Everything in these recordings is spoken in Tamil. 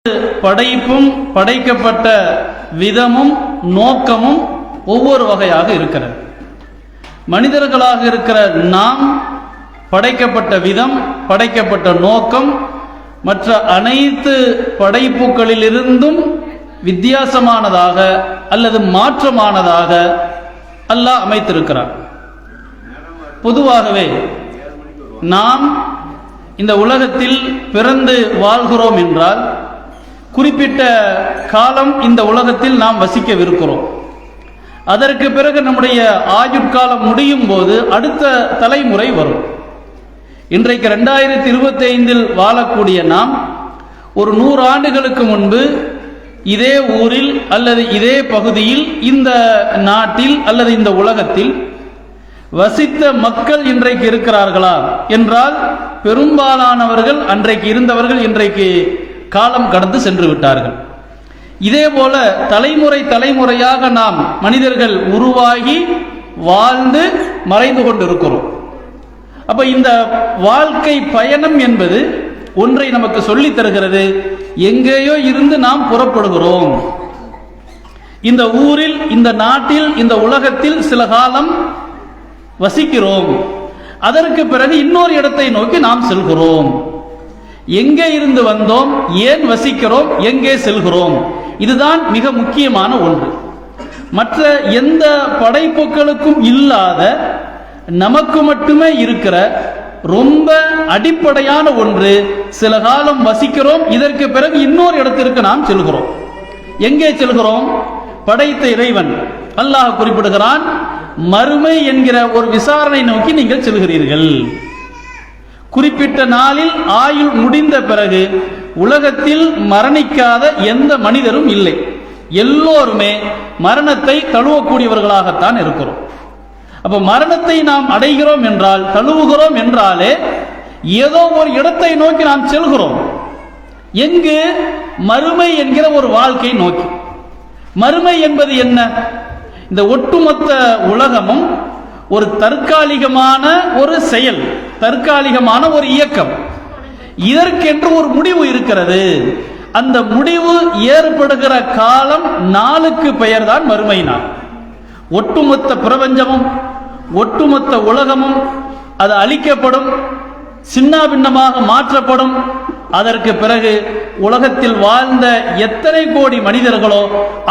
படைப்பும் படைக்கப்பட்ட விதமும் நோக்கமும் ஒவ்வொரு வகையாக இருக்கிறது. மனிதர்களாக இருக்கிற நாம் படைக்கப்பட்ட விதம், படைக்கப்பட்ட நோக்கம் மற்ற அனைத்து படைப்புகளிலிருந்தும் வித்தியாசமானதாக அல்லது மாற்றமானதாக அல்லாஹ் அமைத்திருக்கிறார். பொதுவாகவே நாம் இந்த உலகத்தில் பிறந்து வாழ்கிறோம் என்றால் குறிப்பிட்ட காலம் இந்த உலகத்தில் நாம் வசிக்கவிருக்கிறோம். அதற்கு பிறகு நம்முடைய ஆயுட்காலம் முடியும் போது அடுத்த தலைமுறை வரும். இன்றைக்கு 2025 வாழக்கூடிய நாம் ஒரு 100 ஆண்டுகளுக்கு முன்பு இதே ஊரில் அல்லது இதே பகுதியில் இந்த நாட்டில் அல்லது இந்த உலகத்தில் வசித்த மக்கள் இன்றைக்கு இருக்கிறார்களா என்றால் பெரும்பாலானவர்கள் அன்றைக்கு இருந்தவர்கள் இன்றைக்கு காலம் கடந்து சென்று விட்டார்கள். இதே போல தலைமுறை தலைமுறையாக நாம் மனிதர்கள் உருவாகி வாழ்ந்து மறைந்து கொண்டிருக்கிறோம். அப்ப இந்த வாழ்க்கை பயணம் என்பது ஒன்றை நமக்கு சொல்லித் தருகிறது. எங்கேயோ இருந்து நாம் புறப்படுகிறோம். இந்த ஊரில், இந்த நாட்டில், இந்த உலகத்தில் சில காலம் வசிக்கிறோம். அதற்கு பிறகு இன்னொரு இடத்தை நோக்கி நாம் செல்கிறோம். எங்கே இருந்து வந்தோம், ஏன் வசிக்கிறோம், எங்கே செல்கிறோம், இதுதான் மிக முக்கியமான ஒன்று. மற்ற எந்த படைப்புகளுக்கும் இல்லாத, நமக்கு மட்டுமே இருக்கிற ரொம்ப அடிப்படையான ஒன்று. சில காலம் வசிக்கிறோம், இதற்கு பிறகு இன்னொரு இடத்திற்கு நாம் செல்கிறோம். எங்கே செல்கிறோம்? படைத்த இறைவன் அல்லாஹ் குறிப்பிடுகிறான், மறுமை என்கிற ஒரு விசாரணை நோக்கி நீங்கள் செல்கிறீர்கள். குறிப்பிட்ட நாளில் ஆயுள் முடிந்த பிறகு உலகத்தில் மரணிக்காத எந்த மனிதரும் இல்லை. எல்லோருமே மரணத்தை தழுவக்கூடியவர்களாகத்தான் இருக்கிறோம். அப்ப மரணத்தை நாம் அடைகிறோம் என்றால், தழுவுகிறோம் என்றாலே ஏதோ ஒரு இடத்தை நோக்கி நாம் செல்கிறோம். எங்கு? மறுமை என்கிற ஒரு வாழ்க்கை நோக்கி. மறுமை என்பது என்ன? இந்த ஒட்டுமொத்த உலகமும் ஒரு தற்காலிகமான ஒரு செயல், தற்காலிகமான ஒரு இயக்கம். இதற்கென்று ஒரு முடிவு இருக்கிறது. அந்த முடிவு ஏற்படுகிற காலம், நாளுக்கு பெயர்தான் மறுமை நாள். ஒட்டுமொத்த பிரபஞ்சமும் ஒட்டுமொத்த உலகமும் அது அழிக்கப்படும், சின்ன பின்னமாக மாற்றப்படும். அதற்கு பிறகு உலகத்தில் வாழ்ந்த எத்தனை கோடி மனிதர்களோ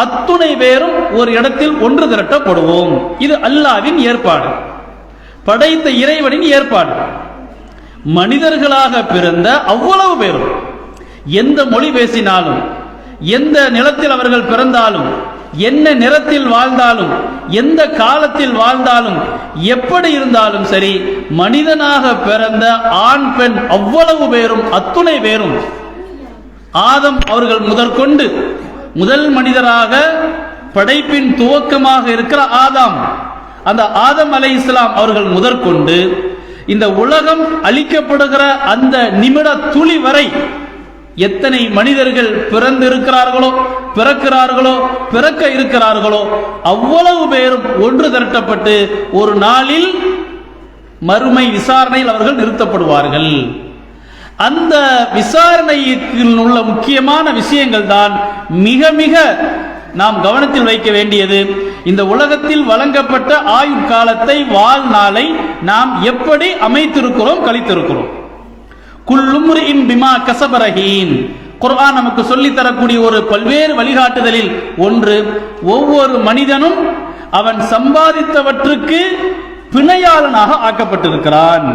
அத்துணை பேரும் ஒரு இடத்தில் ஒன்று திரட்டப்படுவோம். இது அல்லாஹ்வின் ஏற்பாடு, படைத்த இறைவனின் ஏற்பாடு. மனிதர்களாக பிறந்த அவ்வளவு பேரும் எந்த மொழி பேசினாலும், எந்த நிலத்தில் அவர்கள் பிறந்தாலும், என்ன நிறத்தில் வாழ்ந்தாலும், எந்த காலத்தில் வாழ்ந்தாலும், எப்படி இருந்தாலும் சரி, மனிதனாக பிறந்த ஆண் பெண் அவ்வளவு பேரும், அத்துணை பேரும், ஆதம் அவர்கள் முதற்கொண்டு முதல் மனிதராக படைப்பின் துவக்கமாக இருக்கிற ஆதாம், அந்த ஆதம் அலைஹிஸ்ஸலாம் அவர்கள் முதற்கொண்டு இந்த உலகம் அழிக்கப்படுகிற அந்த நிமிட துளி வரை எத்தனை மனிதர்கள் பிறந்து இருக்கிறார்களோ, பிறக்கிறார்களோ, பிறக்க இருக்கிறார்களோ அவ்வளவு பேரும் ஒன்று திரட்டப்பட்டு ஒரு நாளில் மறுமை விசாரணையில் அவர்கள் நிறுத்தப்படுவார்கள். அந்த விசாரணையில் உள்ள முக்கியமான விஷயங்கள் தான் மிக மிக நாம் கவனத்தில் வைக்க வேண்டியது. இந்த உலகத்தில் வழங்கப்பட்ட ஆயுட்காலத்தை, வாழ்நாளை நாம் எப்படி அமைத்திருக்கிறோம், கழித்திருக்கிறோம். குல்லும்ரிஇன் பிமா கஸப ரஹீன். குர்ஆன் நமக்கு சொல்லி தரக்கூடிய ஒரு பல்வேறு வழிகாட்டுதலில் ஒன்று, ஒவ்வொரு மனிதனும் அவன் சம்பாதித்தவற்றுக்கு பிணையாளனாக ஆக்கப்பட்டிருக்கிறான்,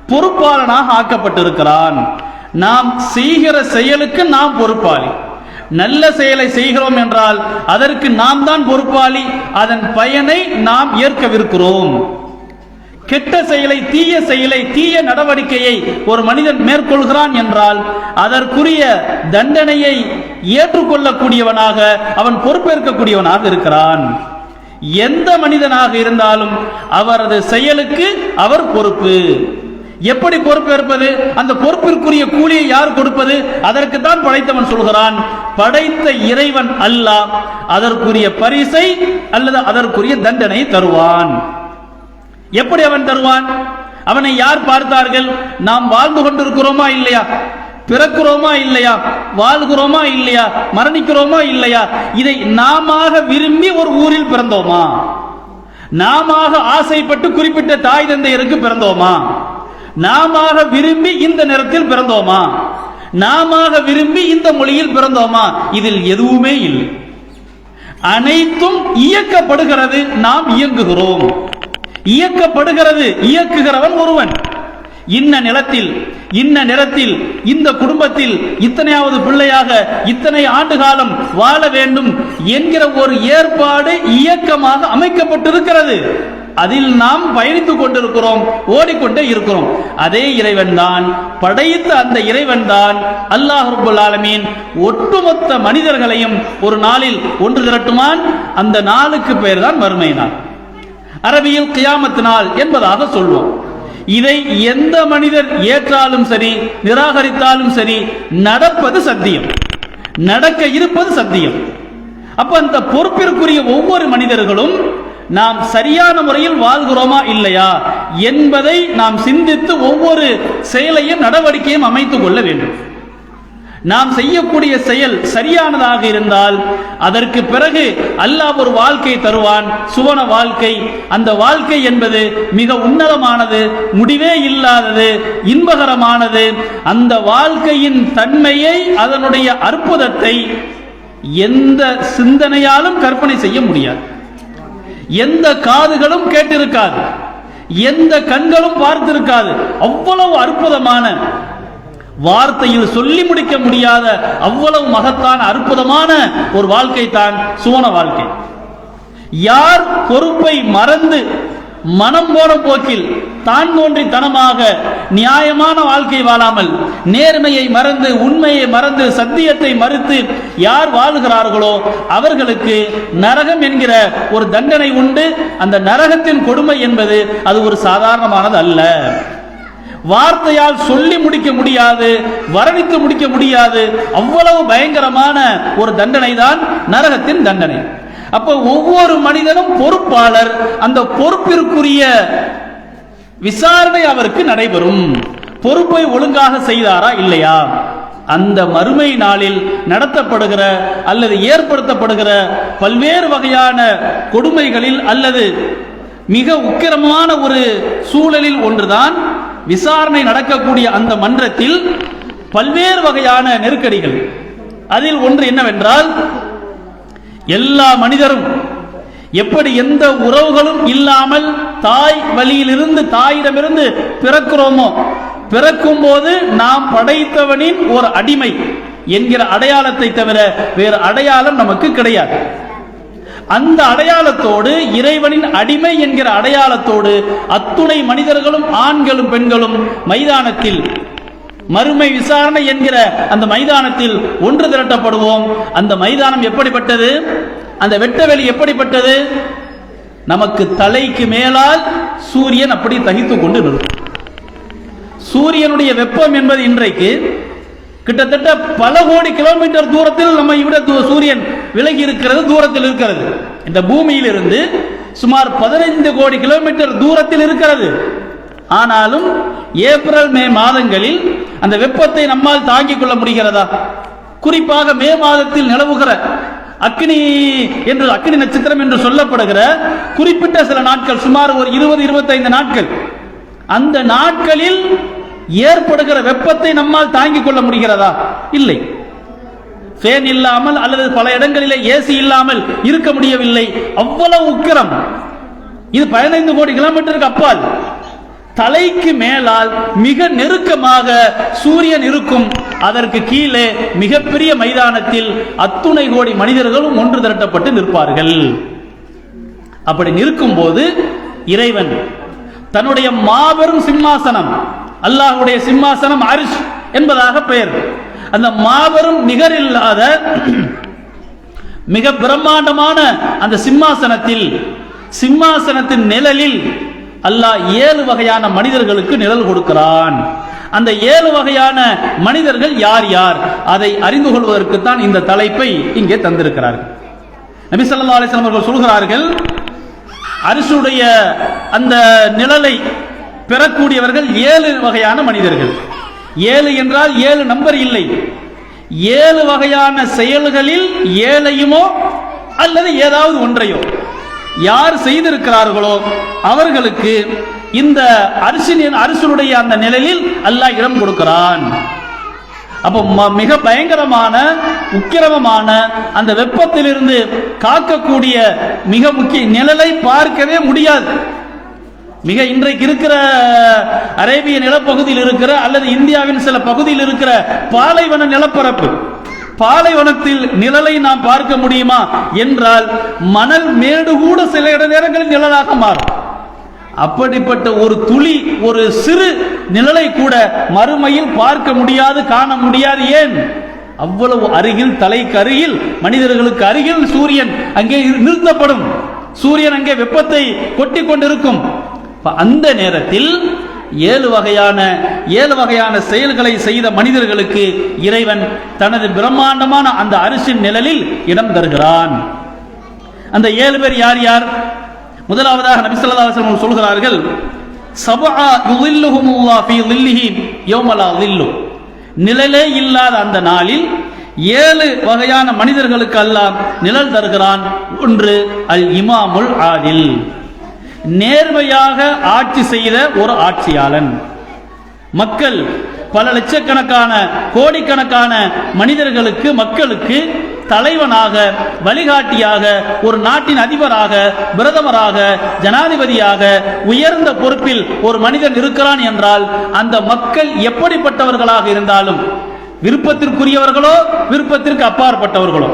பொறுப்பாளனாக ஆக்கப்பட்டிருக்கிறான். நாம் செய்கிற செயலுக்கு நாம் பொறுப்பாளி. நல்ல செயலை செய்கிறோம் என்றால் அதற்கு நாம் தான் பொறுப்பாளி, அதன் பயனை நாம் ஏற்கவிருக்கிறோம். கெட்ட செயலை, தீய செயலை, தீய நடவடிக்கையை ஒரு மனிதன் மேற்கொள்கிறான் என்றால் அதற்குரிய தண்டனையை ஏற்றுக்கொள்ளக்கூடியவனாக, அவன் பொறுப்பேற்கக்கூடியவனாக இருக்கிறான். எந்த மனிதனாக இருந்தாலும் அவரது செயலுக்கு அவர் பொறுப்பு. எப்படி பொறுப்பேற்பது? அந்த பொறுப்பிற்குரிய கூலியை யார் கொடுப்பது? அதற்கு தான் படைத்தவன் சொல்கிறான், படைத்த இறைவன் அல்லாஹ் அதற்குரிய பரிசை அல்லது அதற்குரிய தண்டனை தருவான். எப்படி அவன் தருவான்? அவனை யார் பார்த்தார்கள்? நாம் வாழ்ந்து கொண்டிருக்கிறோமா இல்லையா? பிறக்கிறோமா இல்லையா, வாழ்கிறோமா இல்லையா, மரணிக்கிறோமா இல்லையா, இதை நாம விரும்பி ஒரு ஊரில் பிறந்தோமா, நாம ஆசைப்பட்டு குறிப்பிட்ட தாய் தந்தையருக்கு பிறந்தோமா, நாம விரும்பி இந்த நிறத்தில் பிறந்தோமா, நாம விரும்பி இந்த மொழியில் பிறந்தோமா, இதில் எதுவுமே இல்லை. அனைத்தும் இயக்கப்படுகிறது, நாம் இயங்குகிறோம். இயக்கப்படுகிறது, இயக்குகிறவன் ஒருவன். இன்ன நிலத்தில், இன்ன நிறத்தில், இந்த குடும்பத்தில் இத்தனையாவது பிள்ளையாக இத்தனை ஆண்டு காலம் வாழ வேண்டும் என்கிற ஒரு ஏற்பாடு இயக்கமாக அமைக்கப்பட்டிருக்கிறது. அதில் நாம் பயணித்துக் கொண்டிருக்கிறோம், ஓடிக்கொண்டே இருக்கிறோம். அதே இறைவன் தான், படைத்த அந்த இறைவன் தான் அல்லாஹ் ரப்பல் ஆலமீன் ஒட்டுமொத்த மனிதர்களையும் ஒரு நாளில் ஒன்று திரட்டுமான். அந்த நாளுக்கு பெயர் தான் மறுமை நாள், அரபியில் கியாமத் நாள் என்பதாக சொல்வோம். இதை எந்த மனிதர் ஏற்றாலும் சரி, நிராகரித்தாலும் சரி, நடப்பது சத்தியம், நடக்க இருப்பது சத்தியம். அப்ப அந்த பொறுப்பிற்குரிய ஒவ்வொரு மனிதர்களும் நாம் சரியான முறையில் வாழ்கிறோமா இல்லையா என்பதை நாம் சிந்தித்து ஒவ்வொரு செயலையும் நடவடிக்கையும் அமைத்துக் கொள்ள வேண்டும். நாம் செய்யக்கூடிய செயல் சரியானதாக இருந்தால் அதற்கு பிறகு அல்லாஹ் ஒரு வாழ்க்கை தருவான், சுவன வாழ்க்கை. அந்த வாழ்க்கை என்பது மிக உன்னதமானது, முடிவே இல்லாதது, இன்பகரமானது. அந்த வாழ்க்கையின் தன்மையை, அதனுடைய அற்புதத்தை எந்த சிந்தனையாலும் கற்பனை செய்ய முடியாது. எந்த காதுகளும் கேட்டிருக்காது, எந்த கண்களும் பார்த்திருக்காது. அவ்வளவு அற்புதமான, வார்த்தையில் சொல்லி முடிக்க முடியாத அவ்வளவு மகத்தான அற்புதமான ஒரு வாழ்க்கை தான் சுவன வாழ்க்கை. யார் பொறுப்பை மறந்து மனம் போன போக்கில் தான் தோன்றித்தனமாக நியாயமான வாழ்க்கை வாழாமல், நேர்மையை மறந்து, உண்மையை மறந்து, சத்தியத்தை மறுத்து யார் வாழ்கிறார்களோ அவர்களுக்கு நரகம் என்கிற ஒரு தண்டனை உண்டு. அந்த நரகத்தின் கொடுமை என்பது அது ஒரு சாதாரணமானது அல்ல. வார்த்தையால் சொல்லி முடிக்க முடியாது, வர்ணித்து முடிக்க முடியாது. அவ்வளவு பயங்கரமான ஒரு தண்டனை தான் நரகத்தின் தண்டனை. அப்ப ஒவ்வொரு மனிதனும் பொறுப்பாளர். அந்த பொறுப்பிற்குரிய விசாரணை அவருக்கு நடைபெறும். பொறுப்பை ஒழுங்காக செய்தாரா இல்லையா, அந்த மறுமை நாளில் நடத்தப்படுகிற அல்லது ஏற்படுத்தப்படுகிற பல்வேறு வகையான கொடுமைகளில் அல்லது மிக உக்கிரமான ஒரு சூழலில் ஒன்றுதான் விசாரணை நடக்கக்கூடிய அந்த மன்றத்தில் பல்வேறு வகையான நெருக்கடிகள். அதில் ஒன்று என்னவென்றால், எல்லா மனிதரும் எப்படி எந்த உறவுகளும் இல்லாமல் தாய் வழியிலிருந்து, தாயிடமிருந்து பிறக்கிறோமோ, பிறக்கும் போது நாம் படைத்தவனின் ஒரு அடிமை என்கிற அடையாளத்தை தவிர வேறு அடையாளம் நமக்கு கிடையாது. அந்த அடையாளத்தோடு, இறைவனின் அடிமை என்கிற அடையாளத்தோடு அத்துணை மனிதர்களும் ஆண்களும் பெண்களும் மைதானத்தில், மறுமை விசாரணை என்கிற அந்த மைதானத்தில் ஒன்று திரட்டப்படுவோம். அந்த மைதானம் எப்படிப்பட்டது, அந்த வெட்டவெளி எப்படிப்பட்டது? நமக்கு தலைக்கு மேலால் சூரியன் அப்படி தகித்துக் கொண்டு நிற்கும். சூரியனுடைய வெப்பம் என்பது இன்றைக்கு கிட்டத்தட்ட பல கோடி கிலோமீட்டர் தூரத்தில் நம்ம விட சூரியன் விலகி இருக்கிறது, தூரத்தில் இருக்கிறது. இந்த பூமியில் இருந்து சுமார் 15 கோடி கிலோமீட்டர் தூரத்தில் இருக்கிறது. ஆனாலும் ஏப்ரல் மே மாதங்களில் அந்த வெப்பத்தை நம்மால் தாங்கிக் கொள்ள முடிகிறதா? குறிப்பாக மே மாதத்தில் நிலவுகிற அக்னி என்று, அக்னி நட்சத்திரம் என்று சொல்லப்படுகிற குறிப்பிட்ட சில நாட்கள், சுமார் ஒரு 20-25 நாட்கள், அந்த நாட்களில் ஏற்படுகிற வெப்பத்தை நம்மால் தாங்கிக் கொள்ள முடிகிறதா? இல்லை. ஃபேன் இல்லாமல் அல்லது பல இடங்களிலே ஏசி இல்லாமல் இருக்க முடியவில்லை. அவ்வளவு உக்கிரம். இது 15 கோடி கிலோமீட்டருக்கு அப்பால் தலைக்கு மேலால் மிக நெருக்கமாக சூரியன் இருக்கும். அதற்கு கீழே மிகப்பெரிய மைதானத்தில் அத்துணை கோடி மனிதர்களும் ஒன்று திரட்டப்பட்டு நிற்பார்கள். அப்படி நிற்கும் போது இறைவன் தன்னுடைய மாபெரும் சிம்மாசனம், அல்லாஹ்வுடைய சிம்மாசனம் அர்ஷ் என்பதாக பெயர், அந்த மாபெரும் நிகரில்லாத மிக பிரம்மாண்டமான அந்த சிம்மாசனத்தில், சிம்மாசனத்தின் நிழலில் அல்லாஹ் 7 வகையான மனிதர்களுக்கு நிழல் கொடுக்கிறான். அந்த 7 வகையான மனிதர்கள் யார் யார், அதை அறிந்து கொள்வதற்கு தான் இந்த தலைப்பை இங்கே தந்திருக்கிறார்கள். நபி ஸல்லல்லாஹு அலைஹி வஸல்லம் அவர்கள் சொல்கிறார்கள், அர்ஷுடைய அந்த நிழலை பெறக்கூடியவர்கள் 7 வகையான மனிதர்கள். 7 என்றால் 7 நம்பர் இல்லை, 7 வகையான செயல்களில் 7ஐயுமோ அல்லது ஏதாவது ஒன்றையோ யார் செய்திருக்கிறார்களோ அவர்களுக்கு இந்த அரசனுடைய அந்த நிலையில் அல்லாஹ் இடம் கொடுக்கிறான். அப்போ மிக பயங்கரமான உக்கிரமமான அந்த வெப்பத்திலிருந்து காக்கக்கூடிய மிக முக்கிய நிழலை பார்க்கவே முடியாது. மிக இன்றைக்கு இருக்கிற அரேபிய நிலப்பகுதியில் இருக்கிற அல்லது இந்தியாவின் சில பகுதியில் இருக்கிற பாலைவன நிலப்பரப்பு, பாலைவனத்தில் நிழலை நாம் பார்க்க முடியுமா என்றால் மணல் மேடு கூட சில நேரங்களில் நிழலாக மாறும். அப்படிப்பட்ட ஒரு துளி, ஒரு சிறு நிழலை கூட மறுமையில் பார்க்க முடியாது, காண முடியாது. ஏன்? அவ்வளவு அருகில், தலைக்கு அருகில், மனிதர்களுக்கு அருகில் சூரியன் அங்கே நிறுத்தப்படும். சூரியன் அங்கே வெப்பத்தை கொட்டி கொண்டிருக்கும். அந்த நேரத்தில் 7 வகையான செயல்களை செய்த மனிதர்களுக்கு இறைவன் தனது பிரம்மாண்டமான அந்த அரிசின் நிழலில் இடம் தருகிறான். அந்த 7 பேர் யார் யார்? முதலாவதாக நபி ஸல்லல்லாஹு அலைஹி வஸல்லம் சொல்கிறார்கள், சபஆ யுதில்லுஹுமுல்லாஹு ஃபீ ظில்லிஹி யௌம லா ظில்லு. நிழலே இல்லாத அந்த நாளில் 7 வகையான மனிதர்களுக்கு அல்லாஹ் நிழல் தருகிறான். ஒன்று அல் இமாமுல் ஆதில், நேர்மையாக ஆட்சி செய்த ஒரு ஆட்சியாளன். மக்கள் பல லட்சக்கணக்கான கோடிக்கணக்கான மனிதர்களுக்கு, மக்களுக்கு தலைவனாக, வழிகாட்டியாக, ஒரு நாட்டின் அதிபராக, பிரதமராக, ஜனாதிபதியாக உயர்ந்த பொறுப்பில் ஒரு மனிதன் இருக்கிறான் என்றால் அந்த மக்கள் எப்படிப்பட்டவர்களாக இருந்தாலும், விருப்பத்திற்குரியவர்களோ விருப்பத்திற்கு அப்பாற்பட்டவர்களோ,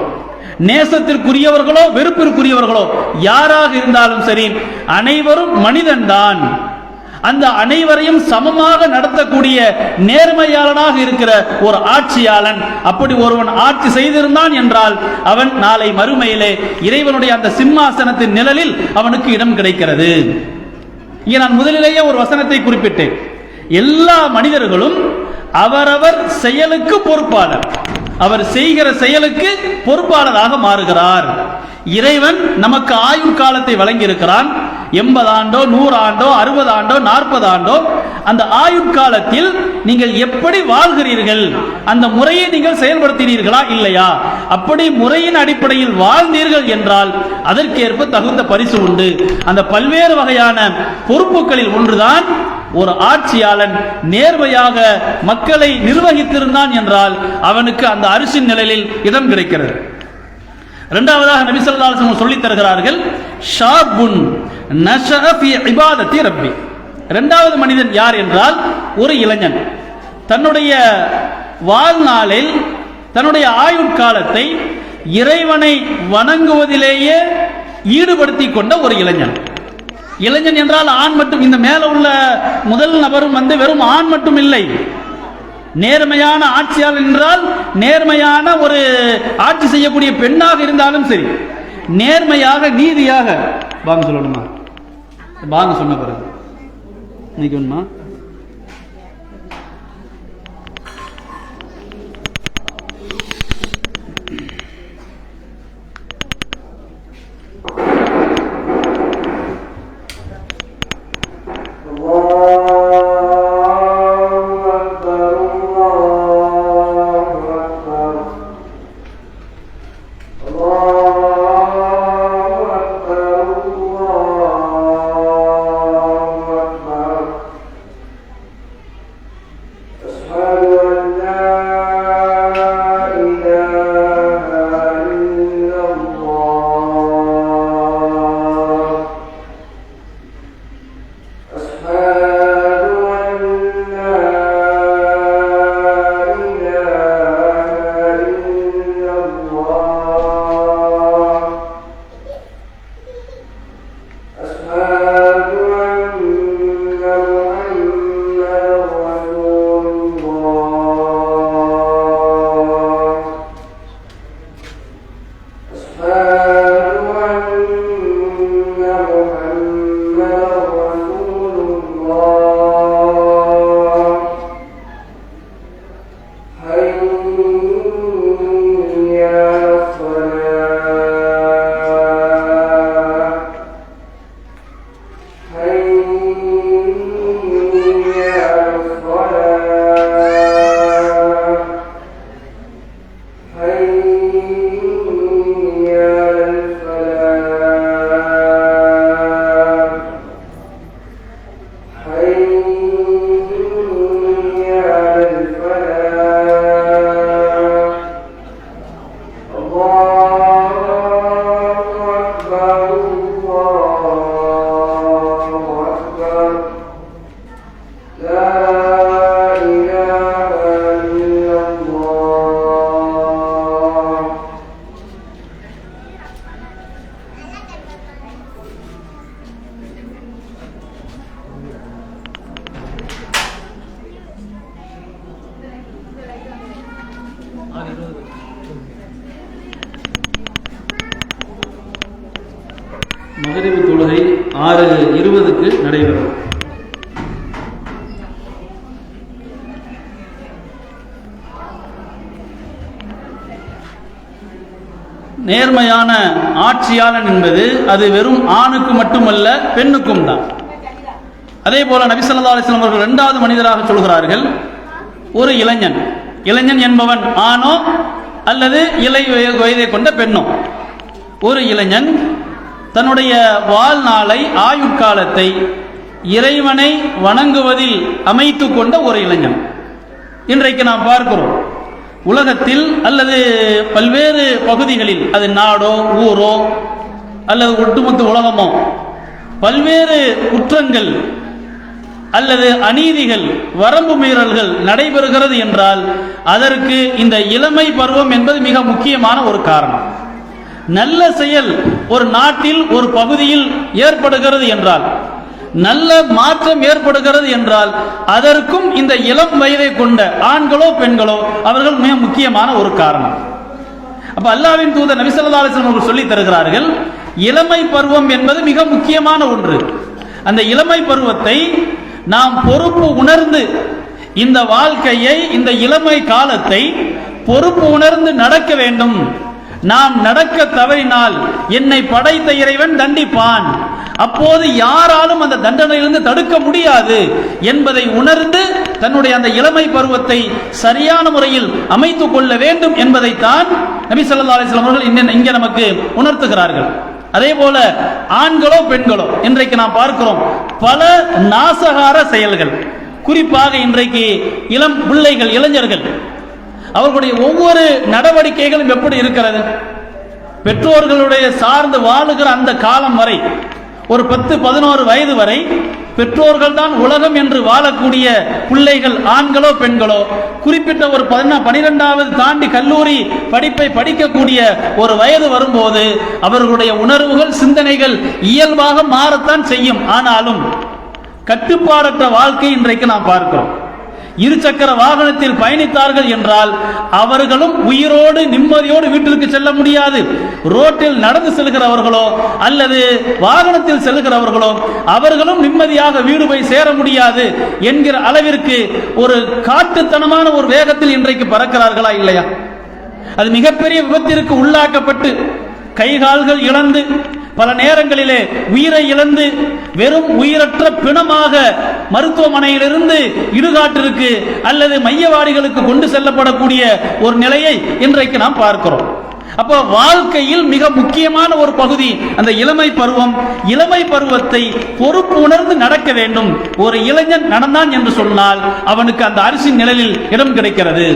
நேசத்திற்குரியவர்களோ வெறுப்பிற்குரியவர்களோ யாராக இருந்தாலும் சரி, அனைவரும் மனிதன்தான். அந்த அனைவரையும் சமமாக நடத்தக்கூடிய நேர்மையாளனாக இருக்கிற ஒரு ஆட்சியாளன், அப்படி ஒருவன் ஆட்சி செய்திருந்தான் என்றால் அவன் நாளை மறுமையிலே இறைவனுடைய அந்த சிம்மாசனத்தின் நிழலில் அவனுக்கு இடம் கிடைக்கிறது. இங்கே நான் முதலிலேயே ஒரு வசனத்தை குறிப்பிட்டேன். எல்லா மனிதர்களும் அவரவர் செயலுக்கு பொறுப்பாளர், அவர் செய்கிற செயலுக்கு பொறுப்பாளராக மாறுகிறார். இறைவன் நமக்கு ஆயுள் காலத்தை வழங்கி இருக்கிறான். 80 ஆண்டோ 100 ஆண்டோ 60 ஆண்டோ 40 ஆண்டோ அந்த ஆயுட்காலத்தில் நீங்கள் எப்படி வாழ்கிறீர்கள், அந்த முறையை நீங்கள் செயல்படுத்தினீர்களா இல்லையா? அப்படி முறையின் அடிப்படையில் வாழ்ந்தீர்கள் என்றால் அதற்கேற்ப தகுந்த பரிசு உண்டு. அந்த பல்வேறு வகையான பொறுப்புகளில் ஒன்றுதான் ஒரு ஆட்சியாளன் நேர்மையாக மக்களை நிர்வகித்திருந்தான் என்றால் அவனுக்கு அந்த அரிசின் நிழலில் இடம் கிடைக்கிறது. இரண்டாவதாக நபி ஸல்லல்லாஹு அலைஹி வஸல்லம் சொல்லித் தருகிறார்கள், ஷாபுன் நஷஅ ஃபீ இபாதத்தி ரப்பி. இரண்டாவது மனிதன் யார் என்றால் ஒரு இளைஞன், தன்னுடைய வாழ்நாளில் தன்னுடைய ஆயுட்காலத்தை இறைவனை வணங்குவதிலேயே ஈடுபடுத்தி கொண்ட ஒரு இளைஞன். இளைஞன் என்றால் ஆண் மட்டும், இந்த மேல உள்ள முதல் நபரும் வெறும் ஆண் மட்டும் இல்லை. நேர்மையான ஆட்சியாளர் என்றால் நேர்மையான ஒரு ஆட்சி செய்யக்கூடிய பெண்ணாக இருந்தாலும் சரி, நேர்மையாக நீதியாக வாங்க சொல்லணுமா? வாங்க சொன்ன பிறகு இன்னைக்கு வேணுமா? மகரிபு தொழுகை 6:20க்கு நடைபெறும். நேர்மையான ஆட்சியாளன் என்பது அது வெறும் ஆணுக்கு மட்டுமல்ல, பெண்ணுக்கும் தான். அதே போல நபி ஸல்லல்லாஹு அலைஹி வஸல்லம் அவர்கள் இரண்டாவது மனிதராக சொல்கிறார்கள், ஒரு இளைஞன் என்பவன் ஆணோ அல்லது இளை வயதை கொண்ட பெண்ணோ, ஒரு இளைஞன் தன்னுடைய வாழ்நாளை ஆயுட்காலத்தை இறைவனை வணங்குவதில் அமைத்து கொண்ட ஒரு இளைஞன். இன்றைக்கு நாம் பார்க்கிறோம், உலகத்தில் அல்லது பல்வேறு பகுதிகளில், அது நாடோ ஊரோ அல்லது ஒட்டுமொத்த உலகமோ, பல்வேறு குற்றங்கள் அல்லது அநீதிகள், வரம்பு மீறல்கள் நடைபெறுகிறது என்றால் அதற்கு இந்த இளமை பருவம் என்பது மிக முக்கியமான ஒரு காரணம். நல்ல செயல் ஒரு நாட்டில் ஒரு பகுதியில் ஏற்படுகிறது என்றால், நல்ல மாற்றம் ஏற்படுகிறது என்றால் அதற்கும் இந்த இளம் வயதை கொண்ட ஆண்களோ பெண்களோ அவர்கள் மிக முக்கியமான ஒரு காரணம். அப்ப அல்லாஹ்வின் தூதர் நபி ஸல்லல்லாஹு அலைஹி வஸல்லம் அவர்கள் சொல்லி தருகிறார்கள், இளமை பருவம் என்பது மிக முக்கியமான ஒன்று. அந்த இளமை பருவத்தை நாம் பொறுப்பு உணர்ந்து, இந்த வாழ்க்கையை, இந்த இளமை காலத்தை பொறுப்பு உணர்ந்து நடக்க வேண்டும். நாம் நடக்க தவறினால் என்னை படைத்த இறைவன் தண்டிப்பான், அப்போது யாராலும் அந்த தண்டனையிலிருந்து தடுக்க முடியாது என்பதை உணர்ந்து தன்னுடைய அந்த இளமை பருவத்தை சரியான முறையில் அமைத்துக் கொள்ள வேண்டும் என்பதைத்தான் நபி ஸல்லல்லாஹு அலைஹி வஸல்லம் அவர்கள் இங்கே நமக்கு உணர்த்துகிறார்கள். அதே போல ஆண்களோ பெண்களோ இன்றைக்கு நாம் பார்க்கிறோம் பல நாசகார செயல்கள், குறிப்பாக இன்றைக்கு இளம் பிள்ளைகள், இளைஞர்கள், அவர்களுடைய ஒவ்வொரு நடவடிக்கைகளும் எப்படி இருக்கிறது? பெற்றோர்களுடைய சார்ந்து வாழுகிற அந்த காலம் வரை, ஒரு 10-11 வயது வரை பெற்றோர்கள் தான் உலகம் என்று வாழக்கூடிய பிள்ளைகள், ஆண்களோ பெண்களோ, குறிப்பிட்ட ஒரு 12வது தாண்டி கல்லூரி படிப்பை படிக்கக்கூடிய ஒரு வயது வரும்போது அவர்களுடைய உணர்வுகள், சிந்தனைகள் இயல்பாக மாறத்தான் செய்யும். ஆனாலும் கட்டுப்பாடற்ற வாழ்க்கை இன்றைக்கு நாம் பார்க்கிறோம். இருசக்கர வாகனத்தில் பயணித்தார்கள் என்றால் அவர்களும் உயிரோடு நிம்மதியோடு வீட்டிற்கு செல்ல முடியாது. ரோட்டில் நடந்து செல்கிறவர்களோ அல்லது வாகனத்தில் செல்கிறவர்களோ அவர்களும் நிம்மதியாக வீடு போய் சேர முடியாது என்கிற அளவிற்கு ஒரு காட்டுத்தனமான ஒரு வேகத்தில் இன்றைக்கு பறக்கிறார்களா இல்லையா? அது மிகப்பெரிய விபத்திற்கு உள்ளாக்கப்பட்டு கைகால்கள் இழந்து, பல நேரங்களிலே உயிரை இழந்து, வெறும் உயிரற்ற பிணமாக மருத்துவமனையிலிருந்து இடுகாட்டிற்கு அல்லது மையவாடிகளுக்கு கொண்டு செல்லப்படக்கூடிய ஒரு நிலையை இன்றைக்கு நாம் பார்க்கிறோம். அப்போ வாழ்க்கையில் மிக முக்கியமான ஒரு பகுதி அந்த இளமை பருவம். இளமை பருவத்தை பொறுப்பு உணர்ந்து நடக்க வேண்டும். ஒரு இளைஞன் நடந்தான் என்று சொன்னால் அவனுக்கு அந்த அரிசி நிழலில் இடம் கிடைக்கிறது.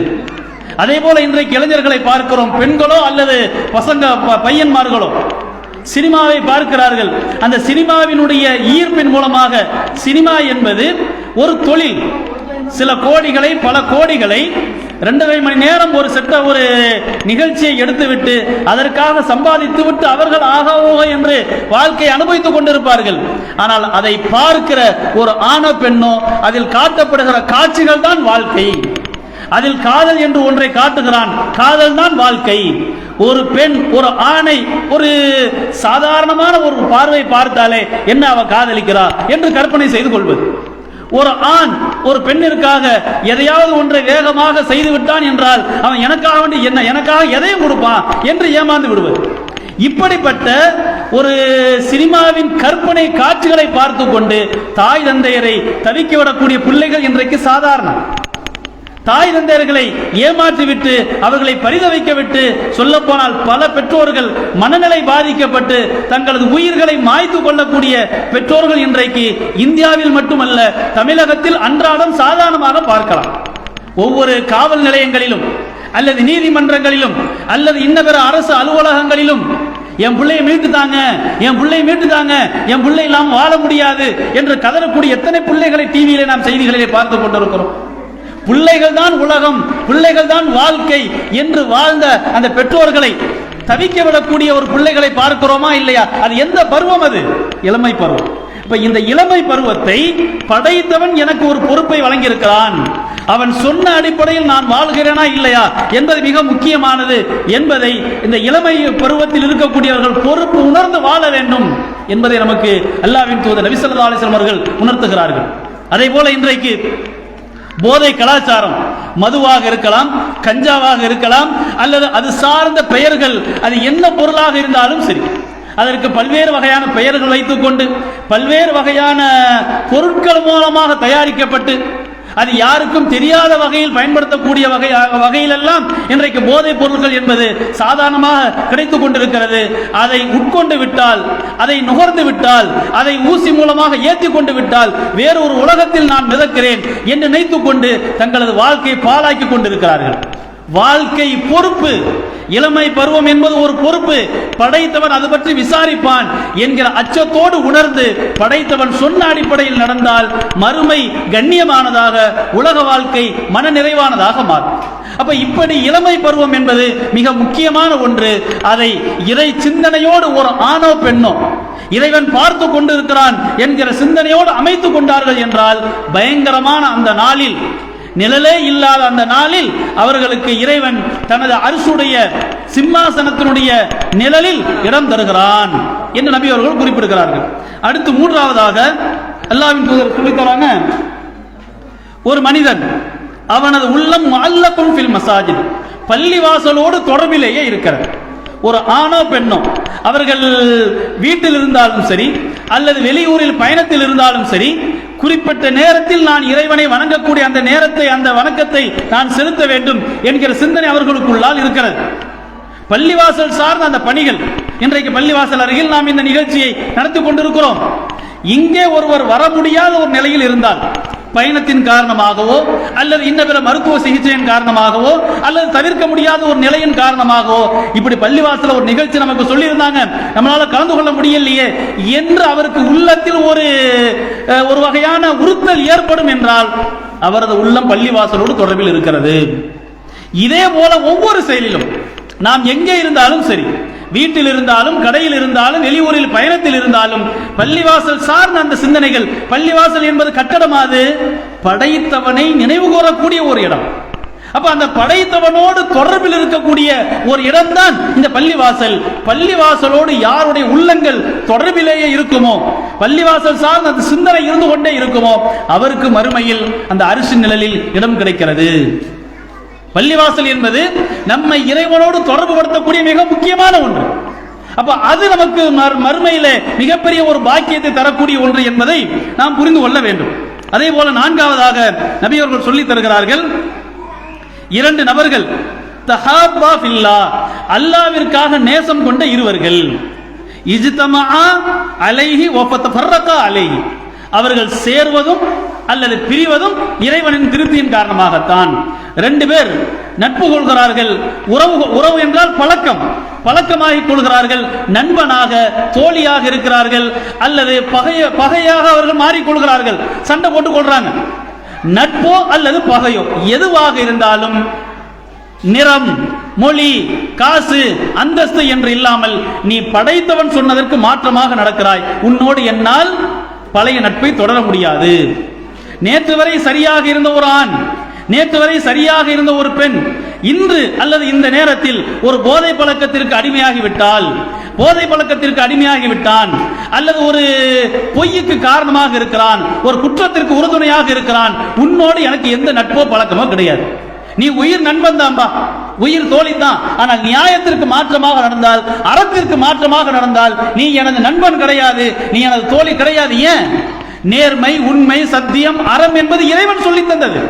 அதே போல இன்றைக்கு இளைஞர்களை பார்க்கிறோம், பெண்களோ அல்லது பையன்மார்களோ சினிமாவை பார்க்கிறார்கள். அந்த சினிமாவினுடைய ஈர்ப்பின் மூலமாக, சினிமா என்பது ஒரு தொழில், சில கோடிகளை, பல கோடிகளை 2.5 மணி நேரம் ஒரு நிகழ்ச்சியை எடுத்துவிட்டு அதற்காக சம்பாதித்து விட்டு அவர்கள் ஆகாவோக என்று வாழ்க்கையை அனுபவித்துக் கொண்டிருப்பார்கள். ஆனால் அதை பார்க்கிற ஒரு ஆணோ பெண்ணோ அதில் காட்டப்படுகிற காட்சிகள் தான் வாழ்க்கை. அதில் காதல் என்று ஒன்றை காட்டுகிறான், காதல் தான் வாழ்க்கை. ஒரு பெண் ஒரு ஆணை ஒரு சாதாரணமான ஒரு பார்வை பார்த்தாலே என்ன அவ காதலிக்கிறார் என்று கற்பனை செய்து கொள்வது. ஒரு ஆண் ஒரு பெண்ணிற்காக எதையாவது ஒன்றை வேகமாக செய்து விட்டான் என்றால் அவன் எனக்காக வேண்டி என்ன, எனக்காக எதையும் கொடுப்பான் என்று ஏமாந்து விடுவது. இப்படிப்பட்ட ஒரு சினிமாவின் கற்பனை காட்சிகளை பார்த்து கொண்டு தாய் தந்தையரை தவிக்க விடக்கூடிய பிள்ளைகள் இன்றைக்கு சாதாரணம். தாய் தந்தையர்களை ஏமாற்றிவிட்டு அவர்களை பரிதவிக்க விட்டு, சொல்ல போனால் பல பெற்றோர்கள் மனநிலை பாதிக்கப்பட்டு தங்களது உயிர்களை மாய்த்து கொள்ளக்கூடிய பெற்றோர்கள் இன்றைக்கு இந்தியாவில் மட்டுமல்ல தமிழகத்தில் அன்றாடம் சாதாரணமாக பார்க்கலாம். ஒவ்வொரு காவல் நிலையங்களிலும் அல்லது நீதிமன்றங்களிலும் அல்லது இன்னபிற அரசு அலுவலகங்களிலும் என் பிள்ளையை மீட்டுதாங்க, என் பிள்ளையை மீட்டுதாங்க, என் பிள்ளை இல்லாம வாழ முடியாது என்று கதறக்கூடிய எத்தனை பிள்ளைகளை டிவியிலே நாம் செய்திகளிலே பார்த்து கொண்டிருக்கிறோம். பிள்ளைகள் தான் உலகம், பிள்ளைகள் தான் வாழ்க்கை என்று வாழ்ந்த அந்த பெற்றோர்களை தவிக்க விடக்கூடிய ஒரு பிள்ளைகளை பார்க்கிறோமா இல்லையா? அது எந்த பருவம்? அது இளமை பருவம். இப்ப இந்த இளமை பருவத்தை படைத்தவன் எனக்கு ஒரு பொறுப்பை வழங்கியிருக்கிறான். அவன் சொன்ன அடிப்படையில் நான் வாழ்கிறேனா இல்லையா என்பது மிக முக்கியமானது என்பதை இந்த இளமை பருவத்தில் இருக்கக்கூடியவர்கள் பொறுப்பு உணர்ந்து வாழ வேண்டும் என்பதை நமக்கு அல்லாஹ்வின் தூதர் நபி ஸல்லல்லாஹு அலைஹி வஸல்லம் அவர்கள் உணர்த்துகிறார்கள். அதே போல இன்றைக்கு போதை கலாச்சாரம் மதுவாக இருக்கலாம், கஞ்சாவாக இருக்கலாம், அல்லது அது சார்ந்த பெயர்கள், அது என்ன பொருளாக இருந்தாலும் சரி, அதற்கு பல்வேறு வகையான பெயர்கள் வைத்துக் கொண்டு பல்வேறு வகையான பொருட்கள் மூலமாக தயாரிக்கப்பட்டு அது யாருக்கும் தெரியாத வகையில் பயன்படுத்தக்கூடிய வகையிலெல்லாம் இன்றைக்கு போதைப் பொருட்கள் என்பது சாதாரணமாக கிடைத்துக் கொண்டிருக்கிறது. அதை உட்கொண்டு விட்டால், அதை நுகர்ந்து விட்டால், அதை ஊசி மூலமாக ஏற்றி கொண்டு விட்டால் வேறொரு உலகத்தில் நான் மிதக்கிறேன் என்று நினைத்துக் கொண்டு தங்களது வாழ்க்கையை பாழாக்கி கொண்டிருக்கிறார்கள். வாழ்க்கை பொறுப்பு, இளமை பருவம் என்பது ஒரு பொறுப்பு. படைத்தவன் அது பற்றி விசாரிப்பான் என்கிற அச்சத்தோடு உணர்ந்து படைத்தவன் சொன்ன அடிப்படையில் நடந்தால் மறுமை கண்ணியமானதாக, உலக வாழ்க்கை மன நிறைவானதாக மாறும். அப்ப இப்படி இளமை பருவம் என்பது மிக முக்கியமான ஒன்று. அதை இறை சிந்தனையோடு ஒரு ஆணோ பெண்ணோ இறைவன் பார்த்து கொண்டிருக்கிறான் என்கிற சிந்தனையோடு அமைத்துக் கொண்டார்கள் என்றால் பயங்கரமான அந்த நாளில், நிழலே இல்லாத அந்த நாளில் அவர்களுக்கு இறைவன் தனது அரிசுடைய சிம்மாசனத்தினுடைய நிழலில் இடம் தருகிறான் என்று நபி அவர்கள் குறிப்பிடுகிறார்கள். அடுத்து மூன்றாவதாக அல்லாஹ்வின் தூதர் சொல்லித் தராங்க, ஒரு மனிதன் அவனது உள்ளம் முஅல்லகுன் ஃபில் மசாஜித், பள்ளிவாசலோடு தொடர்பிலேயே இருக்கிறது. ஒரு ஆணோ பெண்ணோ அவர்கள் வீட்டில் இருந்தாலும் சரி அல்லது வெளியூரில் பயணத்தில் இருந்தாலும் சரி, குறிப்பிட்ட நேரத்தில் நான் இறைவனை வணங்கக்கூடிய அந்த நேரத்தை, அந்த வணக்கத்தை நான் செலுத்த வேண்டும் என்கிற சிந்தனை அவர்களுக்குள்ளால் இருக்கிறது. பள்ளிவாசல் சார்ந்த அந்த பணிகள், இன்றைக்கு பள்ளிவாசல் அருகில் நாம் இந்த நிகழ்ச்சியை நடத்தி கொண்டிருக்கிறோம். இங்கே ஒருவர் வர முடியாத ஒரு நிலையில் இருந்தால், பயணத்தின் காரணமாகவோ அல்லது இன்ன பிற மருத்துவ சிகிச்சையின் காரணமாகவோ அல்லது தவிர்க்க முடியாத ஒரு நிலையின் காரணமாகவோ இப்படி பள்ளிவாசல ஒரு நிகழ்ச்சி நமக்கு சொல்லி இருந்தாங்க, நம்மளால கலந்து கொள்ள முடியலையே என்று அவருக்கு உள்ளத்தில் ஒரு வகையான உறுத்தல் ஏற்படும் என்றால் அவரது உள்ளம் பள்ளிவாசலோடு தொடர்பில் இருக்கிறது. இதே போல ஒவ்வொரு செயலிலும் நாம் எங்கே இருந்தாலும் சரி, வீட்டில் இருந்தாலும், கடையில் இருந்தாலும், வெளியூரில் பயணத்தில் இருந்தாலும், பள்ளிவாசல் சார்ந்த அந்த சிந்தனைகள், பள்ளிவாசல் என்பது கட்டடமாது படைத்தவனை நினைவு கூறக்கூடிய ஒரு இடம். அப்ப அந்த படைத்தவனோடு தொடர்பில் இருக்கக்கூடிய ஒரு இடம்தான் இந்த பள்ளிவாசல். பள்ளிவாசலோடு யாருடைய உள்ளங்கள் தொடர்பிலேயே இருக்குமோ, பள்ளிவாசல் சார்ந்த அந்த சிந்தனை இருந்து கொண்டே இருக்குமோ, அவருக்கு மறுமையில் அந்த அரிசி நிழலில் இடம் கிடைக்கிறது. பள்ளிவாசல் என்பது நம்மை இறைவனோடு தொடர்பு படுத்தக்கூடிய மிக முக்கியமான ஒன்று. அப்ப அது நமக்கு மறுமையிலே மிகப்பெரிய ஒரு பாக்கியத்தை தரக்கூடிய ஒன்று என்பதை நாம் புரிந்து கொள்ள வேண்டும். அதே போல நான்காவதாக நபி அவர்கள் சொல்லி தருகிறார்கள், இரண்டு நபர்கள் தஹாப்பா ஃபில்லாஹ், அல்லாஹ்விற்காக நேசம் கொண்ட இருவர்கள், இஜ்தமா அலைஹி வ ஃபதஃபர்ரகா அலைஹி, அவர்கள் சேர்வதும் அல்லது பிரிவதும் இறைவனின் திருப்தியின் காரணமாகத்தான். ரெண்டு பேர் நட்பு கொள்கிறார்கள். உறவு என்றால் பழக்கமாகிக் கொள்கிறார்கள், நண்பனாக தோழியாக இருக்கிறார்கள், அல்லது பகையாக அவர்கள் மாறிக்கொள்கிறார்கள், சண்டை போட்டுக் கொள்றாங்க. நட்போ அல்லது பகையோ எதுவாக இருந்தாலும் நிறம், மொழி, காசு, அந்தஸ்து என்று இல்லாமல் நீ படைத்தவன் சொன்னதற்கு மாற்றமாக நடக்கிறாய், உன்னோடு என்னால் பழைய நட்பை தொடர முடியாது. நேற்று வரை சரியாக இருந்த ஒரு ஆண், நேற்று வரை சரியாக இருந்த ஒரு பெண் இன்று அல்லது இந்த நேரத்தில் ஒரு போதை பழக்கத்திற்கு அடிமையாகிவிட்டால், போதை பழக்கத்திற்கு அடிமையாகிவிட்டான், அல்லது ஒரு பொய்யுக்கு காரணமாக இருக்கிறான், ஒரு குற்றத்திற்கு உறுதுணையாக இருக்கிறான், உன்னோடு எனக்கு எந்த நட்போ பழக்கமோ கிடையாது. நீ உயிர் நண்பன் தான்பா, உயிர் தோழி தான். ஆனால் நியாயத்திற்கு மாற்றமாக நடந்தால், அறத்திற்கு மாற்றமாக நடந்தால் நீ எனது நண்பன் கிடையாது, நீ எனது தோழி கிடையாது. ஏன்? நேர்மை, உண்மை, சத்தியம், அறம் என்பது இறைவன் சொல்லி தந்தது.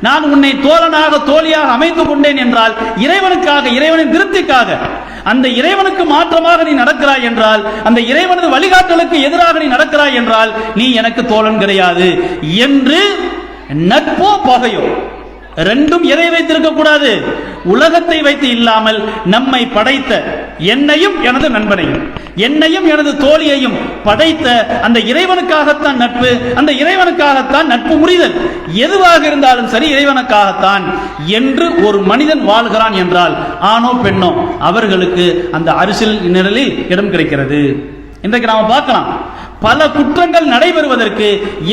நான் உன்னை தோழனாக தோழியாக அமைத்துக் கொண்டேன் என்றால் இறைவனுக்காக, இறைவனின் திருப்திக்காக. அந்த இறைவனுக்கு மாற்றமாக நீ நடக்கிறாய் என்றால், அந்த இறைவனது வழிகாட்டலுக்கு எதிராக நீ நடக்கிறாய் என்றால் நீ எனக்கு தோழன் கிடையாது என்று நட்போ பகையோ ரெண்டும் எதை வைத்திருக்க கூடாது? உலகத்தை வைத்து இல்லாமல் நம்மை படைத்த என்னையும் எனது நண்பனையும், என்னையும் எனது தோழியையும் படைத்த அந்த இறைவனுக்காகத்தான் நட்பு, அந்த இறைவனுக்காகத்தான் நட்பு முறிதல். எதுவாக இருந்தாலும் சரி இறைவனுக்காகத்தான் என்று ஒரு மனிதன் வாழ்கிறான் என்றால், ஆணோ பெண்ணோ, அவர்களுக்கு அந்த அரிசில் நிழலில் இடம் கிடைக்கிறது. இன்றைக்கு நாம பார்க்கலாம், பல குற்றங்கள் நடைபெறுவதற்கு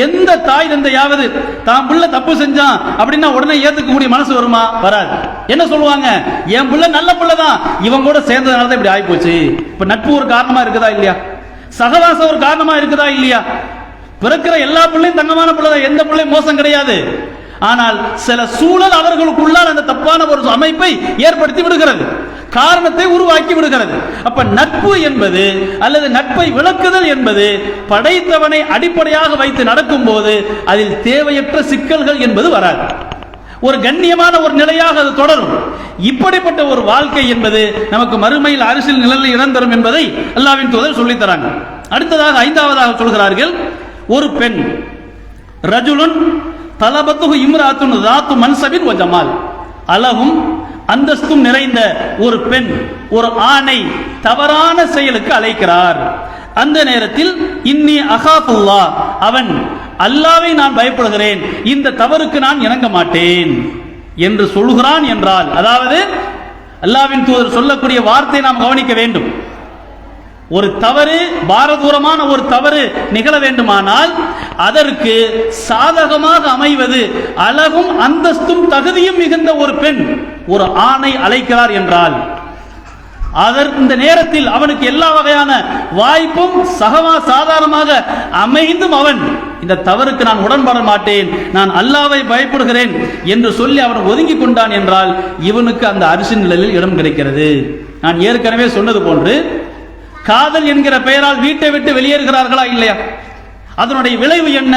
எந்த தாய் தந்தையாவது தான் பிள்ளை தப்பு செஞ்சான் அப்படின்னா உடனே ஏத்துக்கக்கூடிய மனசு வருமா? வராது. என்ன சொல்லுவாங்க? என் பிள்ளை நல்ல பிள்ளை தான், இவன் கூட சேர்ந்ததுனால தான் இப்படி ஆகி போச்சு. இப்ப நட்பு ஒரு காரணமா இருக்குதா இல்லையா? சகவாசம் ஒரு காரணமா இருக்குதா இல்லையா? பிறக்கிற எல்லா பிள்ளையும் தங்கமான பிள்ளை தான், எந்த பிள்ளையும் மோசம் கிடையாது. ஆனால் சில சூழல் அவர்களுக்குள்ளால் அந்த தப்பான ஒரு அமைப்பை ஏற்படுத்தி விடுகிறது, காரணத்தை உருவாக்கி விடுகிறது. அப்ப நட்பு என்பது அல்லது நட்பை விளக்குதல் என்பது படைத்தவனை அடிப்படையாக வைத்து நடக்கும் போது அதில் தேவையற்ற சிக்கல்கள் என்பது வராது. ஒரு கண்ணியமான ஒரு நிலையாக அது தொடரும். இப்படிப்பட்ட ஒரு வாழ்க்கை என்பது நமக்கு மறுமையில் அரசியல் நிலையில் இடம் தரும் என்பதை அல்லாஹ்வின் தூதர் சொல்லித் தராங்க. அடுத்ததாக ஐந்தாவதாக சொல்கிறார்கள், ஒரு பெண் ரஜுலுன் தலபத்துஹு இம்ராத்துன் ذات மன்சபின் வ ஜமால், அழகும் அந்தஸ்தும் நிறைந்த ஒரு பெண் ஒரு ஆணை தவறான செயலுக்கு அழைக்கிறார். அந்த நேரத்தில் இன்னி அகாஃபுல்லாஹ், அவன் அல்லாஹ்வை நான் பயப்படுகிறேன், இந்த தவறுக்கு நான் இணங்க மாட்டேன் என்று சொல்கிறான் என்றால், அதாவது அல்லாஹ்வின் தூதர் சொல்லக்கூடிய வார்த்தை நாம் கவனிக்க வேண்டும். ஒரு தவறு, பாரதூரமான ஒரு தவறு நிகழ வேண்டுமானால் அதற்கு சாதகமாக அமைவது அழகும் அந்தஸ்தும் தகுதியும் மிகுந்த ஒரு பெண் ஒரு ஆணை அழைக்கிறார் என்றால், இந்த நேரத்தில் அவனுக்கு எல்லா வகையான வாய்ப்பும் சாதாரணமாக அமைந்தும் அவன் இந்த தவறுக்கு நான் உடன்பட மாட்டேன், நான் அல்லாஹ்வை பயப்படுகிறேன் என்று சொல்லி அவன் ஒதுங்கி கொண்டான் என்றால் இவனுக்கு அந்த அரிசி நிலையில் இடம் கிடைக்கிறது. நான் ஏற்கனவே சொன்னது போன்று காதல் என்கிற பெயரால் வீட்டை விட்டு வெளியேறுகிறார்களா இல்லையா? அதனுடைய விளைவு என்ன?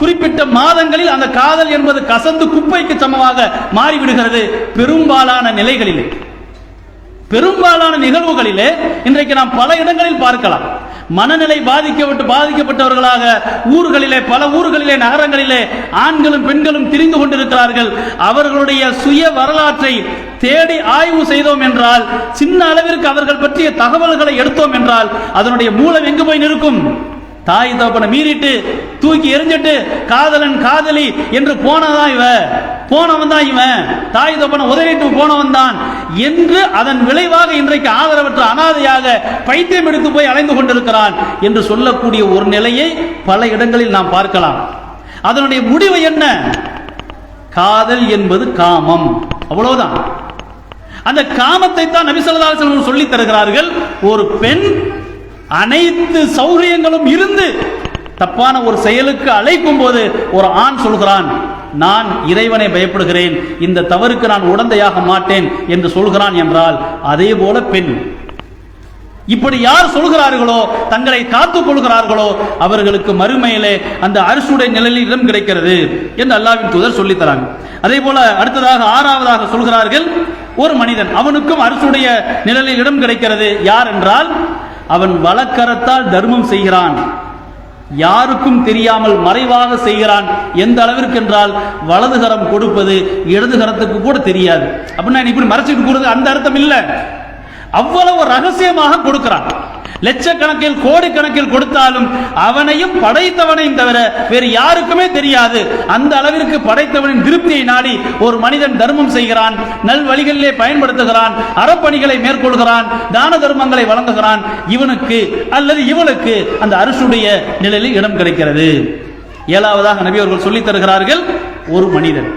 குறிப்பிட்ட மாதங்களில் அந்த காதல் என்பது கசந்து குப்பைக்கு சமமாக மாறிவிடுகிறது. பெரும்பாலான நிலைகளிலே, பெரும்பாலான நிகழ்வுகளிலே இன்றைக்கு நாம் பல இடங்களில் பார்க்கலாம். மனநிலை பாதிக்கப்பட்டவர்களாக ஊர்களிலே, பல ஊர்களிலே, நகரங்களிலே ஆண்களும் பெண்களும் திரிந்து கொண்டிருக்கிறார்கள். அவர்களுடைய சுய வரலாற்றை தேடி ஆய்வு செய்தோம் என்றால், சின்ன அளவிற்கு அவர்கள் பற்றிய தகவல்களை எடுத்தோம் என்றால் அதனுடைய மூலம் எங்கு போய் நிற்கும்? தாய் தகப்பனை மீறிட்டு தூக்கி எறிஞ்சிட்டு காதலன் காதலி என்று போனவன் தான் இவன், தாய் தகப்பனை உதவிட்டு போனவன் தான் என்று அதன் விளைவாக இன்றைக்கு ஆதரவற்ற அனாதையாக பைத்தியம் எடுத்து போய் அலைந்து கொண்டிருக்கிறான் என்று சொல்லக்கூடிய ஒரு நிலையை பல இடங்களில் நாம் பார்க்கலாம். அதனுடைய முடிவு என்ன? காதல் என்பது காமம், அவ்வளவுதான். அந்த காமத்தை தான் நபி ஸல்லல்லாஹு அலைஹி வஸல்லம் சொல்லி தருகிறார்கள். ஒரு பெண் அனைத்து சௌகரியங்களும் இருந்து தப்பான ஒரு செயலுக்கு அழைக்கும் போது ஒரு ஆண் சொல்கிறான், நான் இறைவனை பயப்படுகிறேன், இந்த தவறுக்கு நான் உடந்தையாக மாட்டேன் என்று சொல்கிறான் என்றால், அதே போல பெண் இப்படி யார் சொல்கிறார்களோ, தங்களை காத்துக் கொள்கிறார்களோ அவர்களுக்கு மறுமையிலே அந்த அரிசுடைய நிலையில் இடம் கிடைக்கிறது என்று அல்லாஹ்வின் தூதர் சொல்லித் தராங்க. அதே போல அடுத்ததாக ஆறாவதாக சொல்கிறார்கள், ஒரு மனிதன் அவனுக்கும் அரிசுடைய நிழலில் இடம் கிடைக்கிறது. யார் என்றால், அவன் வலக்கரத்தால் தர்மம் செய்கிறான், யாருக்கும் தெரியாமல் மறைவாக செய்கிறான். எந்த அளவிற்கு என்றால், வலதுகரம் கொடுப்பது இடதுகரத்துக்கு கூட தெரியாது. அப்படின்னா இப்படி மறைச்சிட்டு கொடுறது அந்த அர்த்தம் இல்லை, அவ்வளவு ரகசியமாக கொடுக்கிறான். லட்சக்கணக்கில் கோடிக்கணக்கில் கொடுத்தாலும் அவனையும் படைத்தவனையும் தவிர வேறு யாருக்குமே தெரியாது. அந்த அளவிற்கு படைத்தவனின் திருப்தியை நாடி ஒரு மனிதன் தர்மம் செய்கிறான், நல் வழிகளிலே பயன்படுத்துகிறான், அறப்பணிகளை மேற்கொள்கிறான், தான தர்மங்களை வழங்குகிறான். இவனுக்கு அல்லது இவளுக்கு அந்த அரிசுடைய நிலையில் இடம் கிடைக்கிறது. ஏழாவதாக நபி அவர்கள் சொல்லித் தருகிறார்கள், ஒரு மனிதன்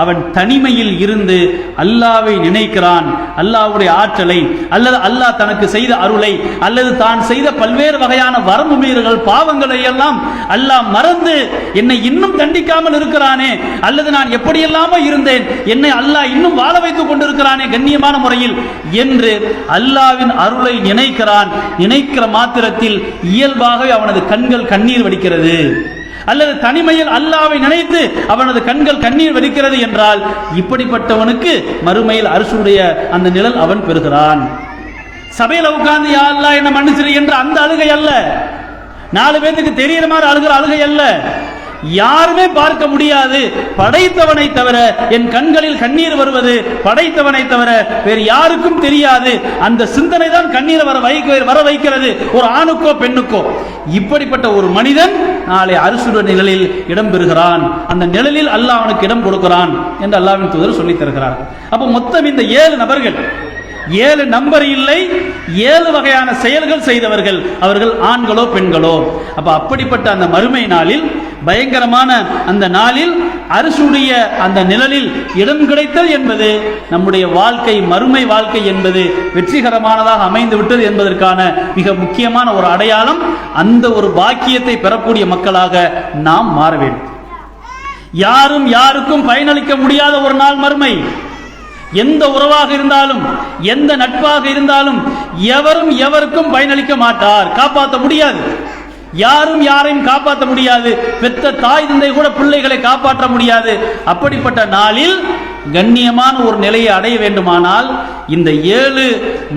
அவன் தனிமையில் இருந்து அல்லாஹ்வை நினைக்கிறான், அல்லாஹ்வுடைய ஆற்றலை அல்லது அல்லாஹ் தனக்கு செய்த அருளை அல்லது தான் செய்த பல்வேறு வகையான வரம்பு மீறல்கள் பாவங்களை எல்லாம் அல்லாஹ் மறந்து என்னை இன்னும் தண்டிக்காமல் இருக்கிறானே, அல்லது நான் எப்படியெல்லாமோ இருந்தேன், என்னை அல்லாஹ் இன்னும் வாழ வைத்துக் கொண்டிருக்கிறானே கண்ணியமான முறையில் என்று அல்லாஹ்வின் அருளை நினைக்கிறான். நினைக்கிற மாத்திரத்தில் இயல்பாகவே அவனது கண்கள் கண்ணீர் வடிக்கிறது. அல்லது தனிமையில் அல்லாஹ்வை நினைத்து அவனது கண்கள் கண்ணீர் வடிக்கிறது என்றால், இப்படிப்பட்டவனுக்கு மறுமையில் அரிசுடைய அந்த நிழல் அவன் பெறுகிறான். சபையில் உட்கார்ந்து யா அல்லாஹ் என்ன மன்னிச்சிரு என்ற அந்த அழுகை அல்ல, 4 பேருக்கு தெரிகிற மாதிரி அழுகிற அழுகை அல்ல, யாருமே பார்க்க முடியாது படைத்தவனை தவிர, என் கண்களில் கண்ணீர் வருவது படைத்தவனை தவிர வேறு யாருக்கும் தெரியாது. அந்த சிந்தனை தான் கண்ணீர் வர வைக்கிறது ஒரு ஆணுக்கோ பெண்ணுக்கோ. இப்படிப்பட்ட ஒரு மனிதன் நாளை அரிசுடைய நிழலில் இடம் பெறுகிறான். அந்த நிழலில் அல்லாஹ் அவனுக்கு இடம் கொடுக்கிறான் என்று அல்லாஹ்வின் தூதர் சொல்லித் தருகிறார். அப்ப மொத்தம் இந்த 7 நபர்கள் 7 நம்பர் இல்லை, 7 வகையான செயல்கள் செய்தவர்கள், அவர்கள் ஆண்களோ பெண்களோ. அப்ப அப்படிப்பட்ட அந்த மறுமை நாளில், பயங்கரமான அந்த நாளில் அரசுடைய அந்த நிழலில் இடம் கிடைத்தல் என்பது நம்முடைய வாழ்க்கை, மறுமை வாழ்க்கை என்பது வெற்றிகரமானதாக அமைந்து விட்டது என்பதற்கான மிக முக்கியமான ஒரு அடையாளம். அந்த ஒரு பாக்கியத்தை பெறக்கூடிய மக்களாக நாம் மாற வேண்டும். யாரும் யாருக்கும் பயனளிக்க முடியாத ஒரு நாள் மறுமை. எந்த உறவாக இருந்தாலும், எந்த நட்பாக இருந்தாலும் எவரும் எவருக்கும் பயனளிக்க மாட்டார், காப்பாற்ற முடியாது. யாரும் யாரையும் காப்பாற்ற முடியாது. பெற்ற தாய் தந்தை கூட பிள்ளைகளை காப்பாற்ற முடியாது. அப்படிப்பட்ட நாளில் கண்ணியமான ஒரு நிலையை அடைய வேண்டுமானால் இந்த 7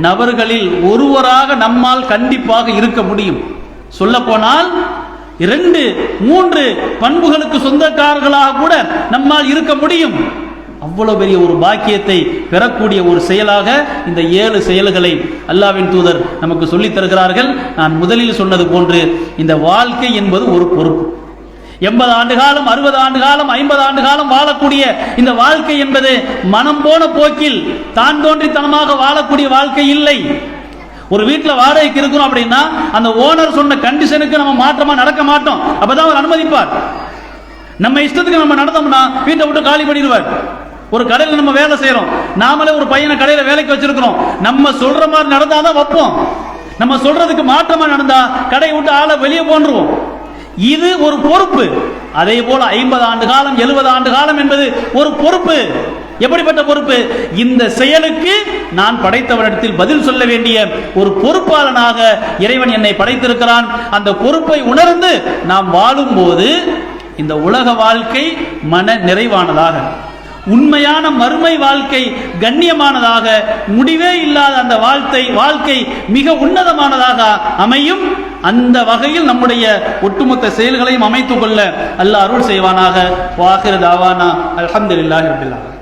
நபர்களில் ஒருவராக நம்மால் கண்டிப்பாக இருக்க முடியும். சொல்ல போனால் 2, 3 பண்புகளுக்கு சொந்தக்காரர்களாக கூட நம்மால் இருக்க முடியும். அவ்வளவு பெரிய ஒரு பாக்கியத்தை பெறக்கூடிய ஒரு செயலாக இந்த 7 செயல்களை அல்லாஹ்வின் தூதர் நமக்கு சொல்லித் தருகிறார்கள். நான் முதலில் சொன்னது போன்று இந்த வாழ்க்கை என்பது ஒரு பொறுப்பு. 80 ஆண்டு காலம், 60 ஆண்டு காலம், 50 ஆண்டு காலம் வாழக்கூடிய இந்த வாழ்க்கை என்பது மனம் போன போக்கில் தான் தோன்றித்தனமாக வாழக்கூடிய வாழ்க்கை இல்லை. ஒரு வீட்டில் வாடகைக்கு இருக்கிறோம் அப்படின்னா அந்த ஓனர் சொன்ன கண்டிஷனுக்கு நம்ம மாற்றமா நடக்க மாட்டோம். அப்பதான் அவர் அனுமதிப்பார். நம்ம இஷ்டத்துக்கு நம்ம நடந்தோம்னா வீட்டை விட்டு காலி பண்ணிடுவார். ஒரு கடையில் நம்ம வேலை செய்யறோம், நாமளே ஒரு பையனை கடையில வேலைக்கு வச்சிருக்கிறோம், நம்ம சொல்ற மாதிரி நடந்தாதான் வைப்போம். நம்ம சொல்றதுக்கு மாற்றமா நடந்தா கடையை விட்டு ஆளை வெளியே போன்றுவோம். இது ஒரு பொறுப்பு. அதே போல 50 ஆண்டு காலம், 70 ஆண்டு காலம் என்பது ஒரு பொறுப்பு. எப்படிப்பட்ட பொறுப்பு? இந்த செயலுக்கு நான் படைத்தவனிடத்தில் பதில் சொல்ல வேண்டிய ஒரு பொறுப்பாளனாக இறைவன் என்னை படைத்திருக்கிறான். அந்த பொறுப்பை உணர்ந்து நாம் வாழும் போது இந்த உலக வாழ்க்கை மன நிறைவானதாக, உண்மையான மறுமை வாழ்க்கை கண்ணியமானதாக, முடிவே இல்லாத அந்த வாழ்க்கை மிக உன்னதமானதாக அமையும். அந்த வகையில் நம்முடைய ஒட்டுமொத்த செயல்களையும் அமைத்துக் கொள்ள அல்லாஹ் அருள் செய்வானாக. வாஹிர் தாவானா அல்ஹம்துலில்லாஹி ரப்பில் ஆலமீன்.